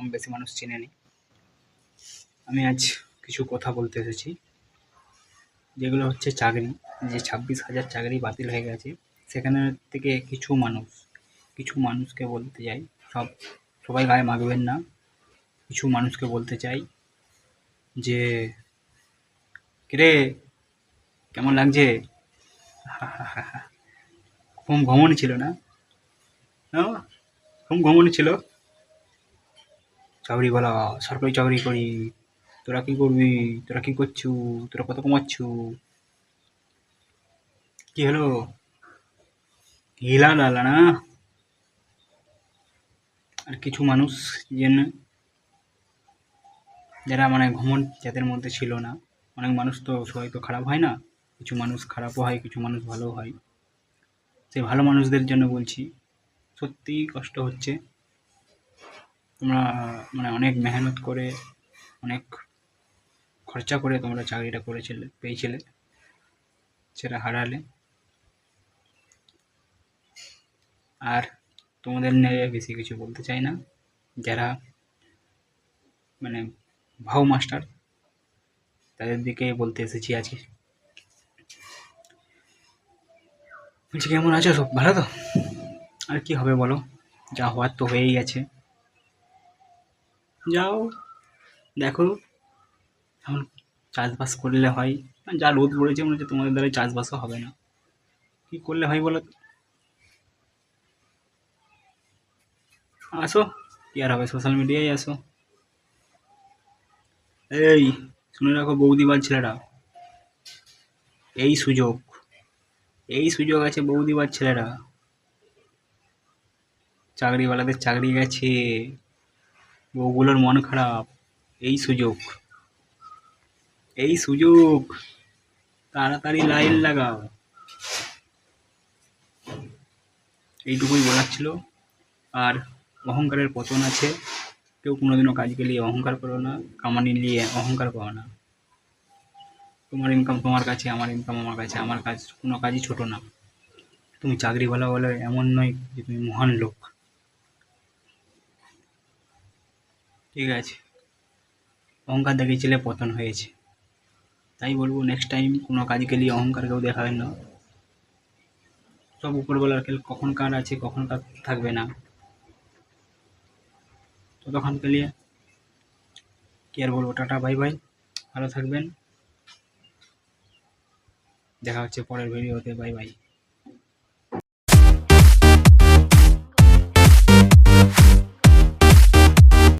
কম বেশি মানুষ চেনেনি। আমি আজ কিছু কথা বলতে এসেছি, যেগুলো হচ্ছে চাকরি। যে 26,000 চাকরি বাতিল হয়ে গেছে, সেখানে থেকে কিছু মানুষকে বলতে চাই, সবাই গায়ে মাখবেন না। কিছু মানুষকে বলতে চাই যে, কিরে কেমন লাগছে? ঘুম ঘুমনি ছিল না? ঘুম ঘুমনি ছিল। চাকরি বলা, সরকারি চাকরি করি। তোরা কি করবি? তোরা কি করছু? তোরা কত কমাচ্ছু? কি হলো? হিলা লালা না? আর কিছু মানুষ যারা মানে ঘমন্ড যাদের মধ্যে ছিল না। অনেক মানুষ তো সবাই তো খারাপ হয় না, কিছু মানুষ খারাপও হয়, কিছু মানুষ ভালো হয়। সেই ভালো মানুষদের জন্য বলছি, সত্যিই কষ্ট হচ্ছে। তোমরা মানে অনেক মেহনত করে, অনেক খরচা করে তোমরা চাকরিটা পেয়েছিলে, সেটা হারালে। আর তোমাদের নিয়ে বেশি কিছু বলতে চাই না। যারা মানে ভাও মাস্টার, তাদের দিকে বলতে এসেছি আজকে। বলছি, কেমন আছো? সব ভালো তো? আর কি হবে বলো, যা হওয়ার তো হয়েই গেছে। যাও দেখো, এখন চাষবাস করলে হয়। যা রোদ পড়েছে মনে হচ্ছে তোমাদের দ্বারা চাষবাসও হবে না। কি করলে হয় বলো তো? আসো, কি আর হবে, সোশ্যাল মিডিয়ায় আসো। এই শুনে রাখো বৌদিবার ছেলেরা, এই সুযোগ আছে বৌদিবার ছেলেরা। চাকরিওয়ালাদের চাকরি গেছে, বউগুলোর মন খারাপ। এই সুযোগ, তাড়াতাড়ি লাইন লাগাও। এইটুকুই বলার ছিল। আর অহংকারের পতন আছে। কেউ কোনোদিনও কাজকে নিয়ে অহংকার করো না, কামানি নিয়ে অহংকার করো না। তোমার ইনকাম তোমার কাছে, আমার ইনকাম আমার কাছে। আমার কাজ, কোনো কাজই ছোট না। তুমি চাকরিওয়ালা বলে এমন নয় যে তুমি মহান লোক, ঠিক আছে? অহংকার দেখিয়েছিলে, পতন হয়েছে। তাই বলবো, নেক্সট টাইম কোনো কাজকে নিয়ে অহংকার কেউ দেখাবেন না। সব উপরবেলার খেল, কখন কার আছে কখন কার থাকবে না, ততক্ষণকে নিয়ে কি আর বলবো। টাটা, বাই বাই, ভালো থাকবেন। দেখা হচ্ছে পরের ভিডিওতে। Bye bye.